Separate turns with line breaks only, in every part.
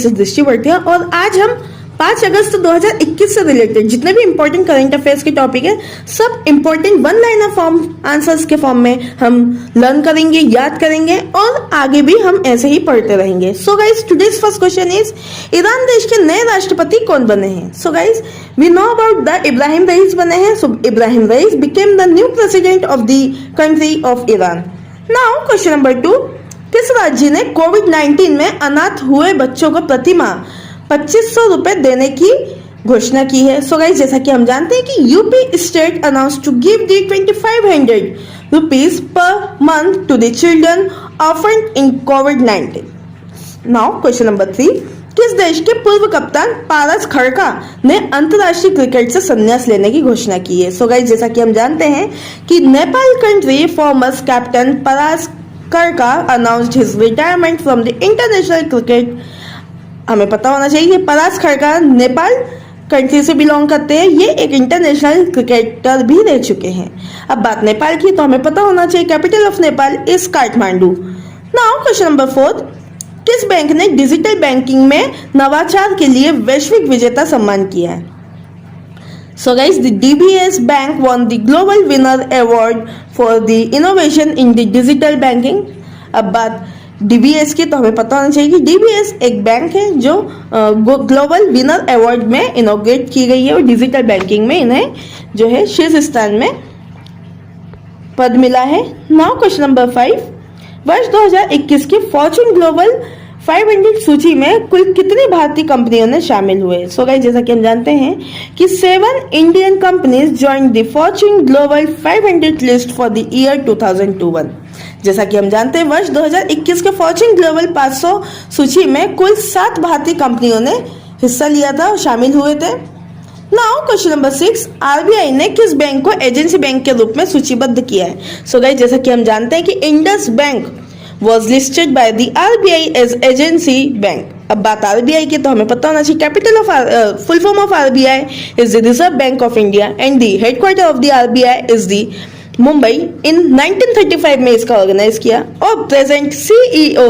से दृष्टि बढ़ती है और आज हम 5 अगस्त 2021 से रिलेटेड जितने भी इंपॉर्टेंट करंट अफेयर्स के टॉपिक है सब important one liner form answers के फॉर्म में हम लर्न करेंगे, याद करेंगे और आगे भी हम ऐसे ही पढ़ते रहेंगे। So guys, today's first question is Iran देश के नए राष्ट्रपति कौन बने हैं? So guys, we know about the Ebrahim Raisi बने हैं। So Ebrahim Raisi became the new president of the country of Iran. Now question number 2, किस राज्य ने कोविड-19 में अनाथ हुए बच्चों को प्रति माह 2500 रुपए देने की घोषणा की है? सो गाइस, जैसा कि हम जानते हैं कि UP state announce to give the 2500 rupees per month to the children orphan in कोविड-19। नाउ क्वेश्चन नंबर 3, किस देश के पूर्व कप्तान पारस खड़का ने अंतरराष्ट्रीय क्रिकेट से संन्यास लेने की घोषणा की है? सो गाइस, जैसा कि हम जानते हैं कि Nepal country former captain Paras Khadka announced his retirement from the international cricket. हमें पता होना चाहिए कि पारस खड़का नेपाल कंट्री से बिलोंग करते हैं। ये एक इंटरनेशनल क्रिकेटर भी रह चुके हैं। अब बात नेपाल की, तो हमें पता होना चाहिए capital of Nepal is Kathmandu. Now question number 4, किस बैंक ने डिजिटल बैंकिंग में नवाचार के लिए वैश्विक विजेता सम्मान किया है? So guys, the DBS Bank won the Global Winner Award for the innovation in the digital banking। अब बात DBS की, तो हमें पता होना चाहिए कि DBS एक बैंक है जो ग्लोबल विनर अवार्ड में इनोग्रेट की गई है और डिजिटल बैंकिंग में इन्हें जो है शीर्ष स्थान में पद मिला है। नाउ क्वेश्चन नंबर 5, वर्ष 2021 की फॉर्च्यून ग्लोबल 500 सूची में कुल कितनी भारतीय कंपनियों ने शामिल हुए? सो गाइस, जैसा कि हम जानते हैं कि 7 Indian companies joined the Fortune global 500 list for the year 2021। जैसा कि हम जानते हैं वर्ष 2021 के फॉर्च्यून ग्लोबल 500 सूची में कुल 7 भारतीय कंपनियों ने हिस्सा लिया था और शामिल हुए थे। नाउ क्वेश्चन नंबर 6, आरबीआई ने किस बैंक को एजेंसी बैंक के रूप में सूचीबद्ध किया है? सो गाइस, जैसा कि हम जानते हैं कि Indus bank was listed by the RBI as agency bank। अब बात आरबीआई की, तो हमें पता होना चाहिए capital of full form of RBI is the reserve bank of India and the headquarter of the RBI is the Mumbai. In 1935 में इसका ऑर्गेनाइज किया और present CEO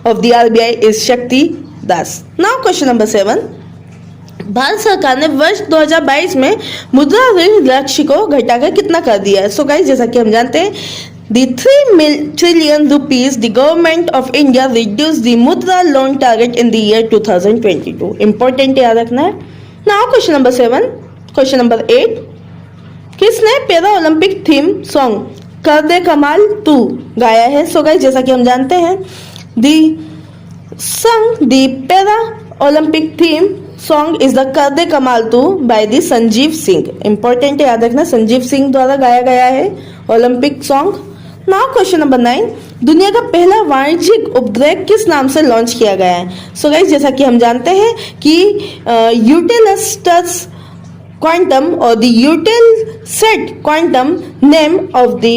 of the RBI is Shakti Das. Now question number 7, Bharat सरकार ने वर्ष 2022 में मुद्रा ऋण लक्ष्य को घटाकर कितना कर दिया है? सो गाइस, जैसा कि हम जानते हैं the 3 trillion rupees the government of India reduced the mudra loan target in the year 2022। important याद रखना है। now question number 7, question number 8, किसने पैरा ओलंपिक थीम सॉन्ग कर दे कमाल तू गाया है? सो गाइस, जैसा कि हम जानते हैं the song the para Olympic theme song is the कर दे कमाल तू by the Sanjeev Singh. Important याद रखना, संजीव सिंह द्वारा गाया गया है Olympic song. Now question number 9, दुनिया का पहला वाणिज्यिक उपग्रह किस नाम से लॉन्च किया गया है? सो गाइस, जैसा कि हम जानते हैं कि यूटेलस्टस क्वांटम और the Eutelsat quantum name of the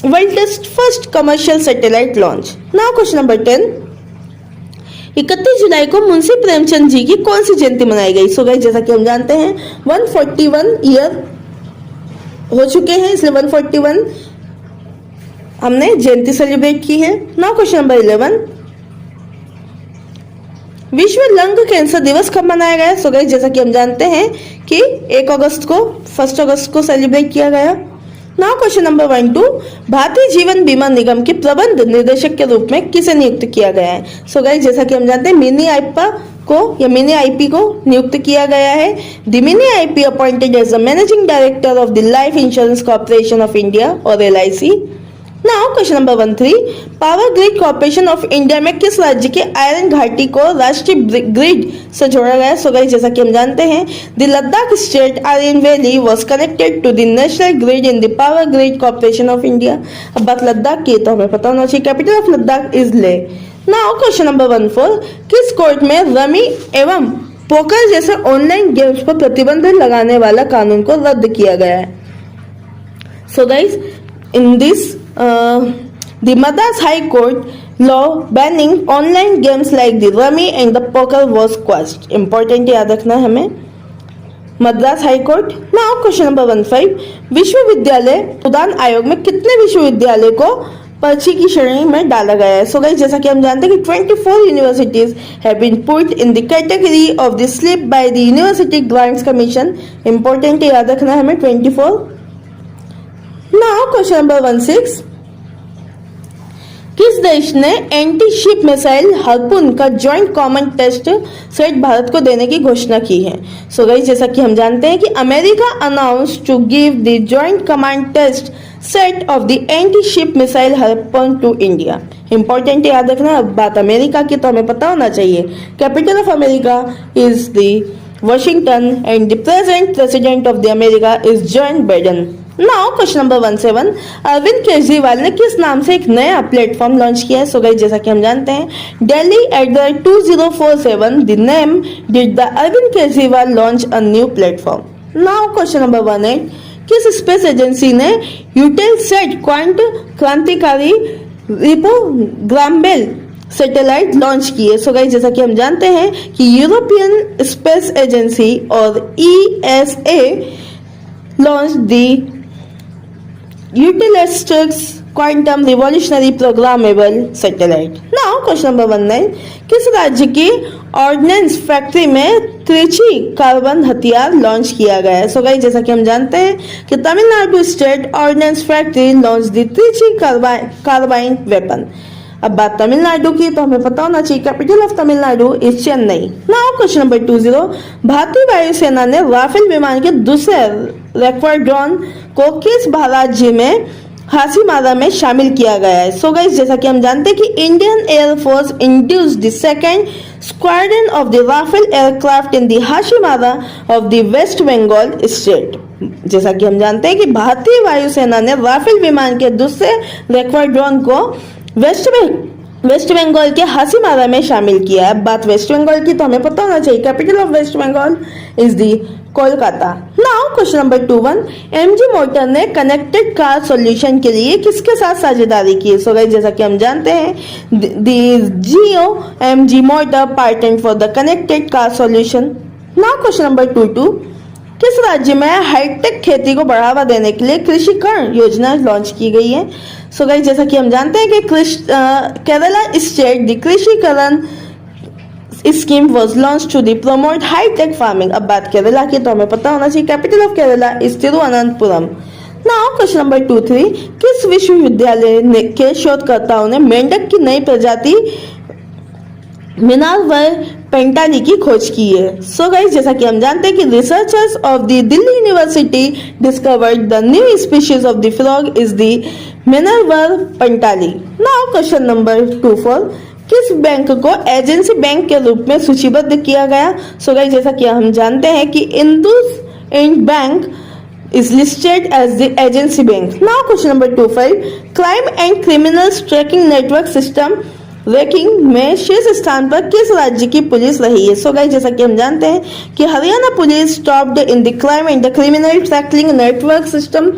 world's first commercial satellite launch. Now question number 10, 31 जुलाई को मुंशी प्रेमचंद जी की कौन सी जयंती मनाई गई? सो गाइस, जैसा कि हम जानते हैं 141 ईयर हो चुके हैं, इसलिए 141 हमने जयंती सेलिब्रेट की है। नाउ क्वेश्चन नंबर 11, विश्व लंग कैंसर दिवस कब मनाया गया? सो गाइस, जैसा कि हम जानते हैं कि 1 अगस्त को सेलिब्रेट किया गया। Now question number 1 2, Bharatiya Jeevan बीमा निगम के प्रबंध निदेशक के रूप में किसे नियुक्त किया गया है? सो गाइस, जैसा कि हम जानते हैं मिनी आईपी को नियुक्त किया गया है। The Mini Ipe appointed as the managing director of the Life Insurance Corporation of India और LIC। Now question number 13, Power Grid Corporation of India में किस राज्य के आयरन घाटी को राष्ट्रीय ग्रिड से जोड़ा गया? सो गाइस, जैसा कि हम जानते हैं the Ladakh state iron valley was connected to the national grid in the Power Grid Corporation of India. अब बात लद्दाख की, तो हमें पता होना चाहिए capital of Ladakh is Leh. Now question number 14, किस कोर्ट में रमी एवं पोकर जैसे ऑनलाइन गेम्स पर प्रतिबंध लगाने वाला कानून को रद्द किया गया है? So guys, in this the Madras High Court law banning online games like the rummy and the poker was quashed। important याद रखना है हमें, Madras high court. Now question number 15, विश्वविद्यालय अनुदान आयोग में कितने विश्वविद्यालय को पर्ची की श्रेणी में डाला गया है। सो गाइस जैसा कि हम जानते हैं कि 24 universities have been put in the category of the slip by the University Grants Commission. Important याद रखना है हमें 24। नाउ क्वेश्चन नंबर 16, किस देश ने एंटी शिप मिसाइल हार्पून का joint common test set Bharat को देने की घोषणा की है? सो गाइस जैसा कि हम जानते हैं कि America announce to give the joint command test set of the anti ship missile Harpoon to India. Important याद रखना, अब बात अमेरिका की तो हमें पता होना चाहिए। Capital of America is the Washington and the present president of the America is Joe Biden. Now question number 17, Arvind Kejriwal ने किस नाम से एक नया प्लेटफॉर्म लॉन्च किया है? सो गाइस जैसा कि हम जानते हैं Delhi @2047 the name did the Arvind Kejriwal launch a new platform. Now question number 18, किस स्पेस एजेंसी ने यूटेलसैट क्वांट क्रांतिकारी रिपोग्रामेबल सैटेलाइट लॉन्च की है? सो गाइस जैसा कि हम जानते हैं कि यूरोपियन स्पेस एजेंसी और ESA launched the Eutelsat Quantum Revolutionary Programmable Satellite. Now question number 19, किस राज्य की ऑर्डिनेंस फैक्ट्री में त्रिची कार्बन हथियार लॉन्च किया गया है? सो गाइस जैसा कि हम जानते हैं कि Tamil Nadu state ordnance factory launch the Trichy carbine weapon. अब बात तमिलनाडु की तो हमें पता होना चाहिए capital of Tamil Nadu is Chennai. Now question number 20, भारतीय वायुसेना ने राफेल विमान के दूसरे स्क्वाड्रन को किस राज्य में हासीमारा में शामिल किया गया है? सो गाइस जैसा कि हम जानते हैं कि Indian air force induced the second squadron of the Rafale aircraft in the Hasimara of the West Bengal state. जैसा कि हम जानते हैं कि भारतीय वायुसेना ने राफेल विमान के दूसरे स्क्वाड्रन को वेस्ट बंगाल के हासीमारा में शामिल किया है। बात वेस्ट बंगाल की तो हमें पता होना चाहिए capital of West Bengal is the Kolkata. Now question number 21, MG motor ने कनेक्टेड कार सॉल्यूशन के लिए किसके साथ साझेदारी की? सो गाइस जैसा कि हम जानते हैं the Jio MG motor partner for the connected car solution. Now question number 22, किस राज्य में हाईटेक खेती को बढ़ावा देने के लिए कृषिकरण योजना लॉन्च की गई है? सो गाइस जैसा कि हम जानते हैं कि Kerala state the Krishikaran scheme was launch to the promote high tech farming. अब बात केरला की तो हमें पता होना चाहिए capital of Kerala is Thiruvananthapuram. Now question number 23, किस विश्वविद्यालय के शोधकर्ताओं ने मेंढक की नई प्रजाति मिनारवर पेंटाली की खोज की है? सो गाइस जैसा कि हम जानते हैं कि researchers of the Delhi university discovered the new species of the frog is the minervarya pentali. Now question number 24, किस बैंक को एजेंसी बैंक के रूप में सूचीबद्ध किया गया? सो गाइस जैसा कि हम जानते हैं कि IndusInd bank is listed as the agency bank. Now question number 25, crime and criminals tracking network system ranking में शीर्ष स्थान पर किस राज्य की पुलिस रही है? सो गाइस जैसा कि हम जानते हैं कि Haryana police topped in the crime and the criminal tracking network system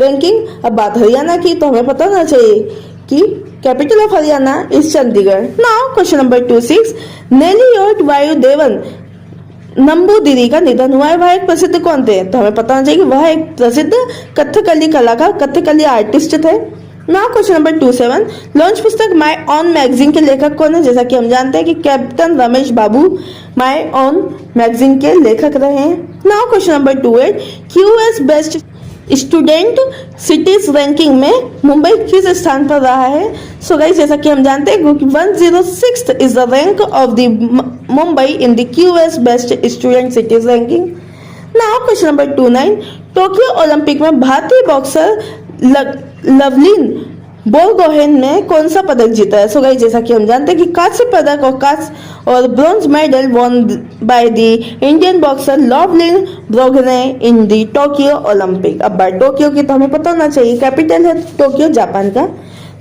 ranking. अब बात हरियाणा की तो हमें पता होना चाहिए कि capital of Haryana is Chandigarh. Now question number 26, Nelliyode Vasudevan Namboodiri का निधन हुआ है। वह एक प्रसिद्ध कौन थे? तो हमें पता होना चाहिए कि वह एक प्रसिद्ध कथकली कलाकार कथकली आर्टिस्ट थे। नाउ क्वेश्चन नंबर 27, लॉन्च पुस्तक माय ऑन मैगजीन के लेखक कौन है? जैसा कि हम जानते हैं कि captain Ramesh Babu my on magazine के लेखक रहे हैं। Now question number 28, QS best student cities ranking में मुंबई किस स्थान पर रहा है? सो गाइस जैसा कि हम जानते हैं 106th is the rank of the Mumbai in the QS best student cities ranking. Now question number 29, Tokyo Olympic में भारतीय बॉक्सर लवलिन बोरगोहेन ने कौन सा पदक जीता है? सो गाइस जैसा कि हम जानते हैं कि कांस्य पदक और bronze medal won by the Indian boxer Lovlina Borgohain in the Tokyo Olympic. अब बात टोक्यो की तो हमें पता होना चाहिए कैपिटल है टोक्यो जापान का।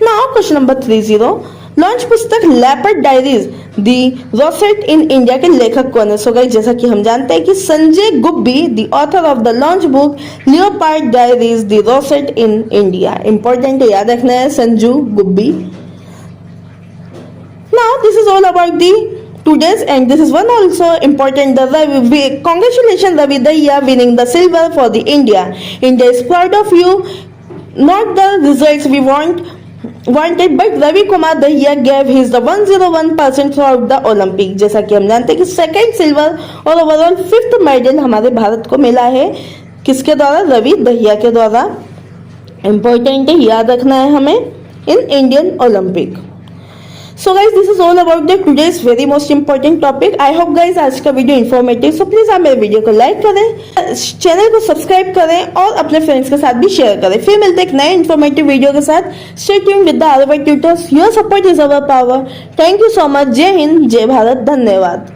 नाउ क्वेश्चन नंबर 30, लॉन्च पुस्तक leopard diaries the rosette in India के लेखक कौन है? सो गाइस जैसा कि हम जानते हैं कि Sanjay Gubbi the author of the launch book leopard diaries the rosette in India. Important याद रखना है Sanju Gubbi. Now this is all about the today's and this is one also important congratulations Ravi Dayya winning the silver for the India is proud of you, not the results we want wanted, but Ravi Kumar Dahiya gave his the 101% throughout the Olympic. जैसा कि हम जानते हैं कि second silver और overall 5th medal हमारे भारत को मिला है किसके द्वारा? रवि दहिया के द्वारा. इम्पोर्टेंट है, याद रखना है हमें in Indian Olympic. So guys this is all about the today's very most important topic. I hope guys आज का वीडियो इन्फॉर्मेटिव. सो प्लीज आप मेरे वीडियो को लाइक करें, चैनल को सब्सक्राइब करें और अपने फ्रेंड्स के साथ भी शेयर करें. फिर मिलते हैं एक नए इन्फॉर्मेटिव वीडियो के साथ. Stay tuned with the RY tutors. Your support is our power. Thank you so much. जय हिंद, जय भारत, धन्यवाद.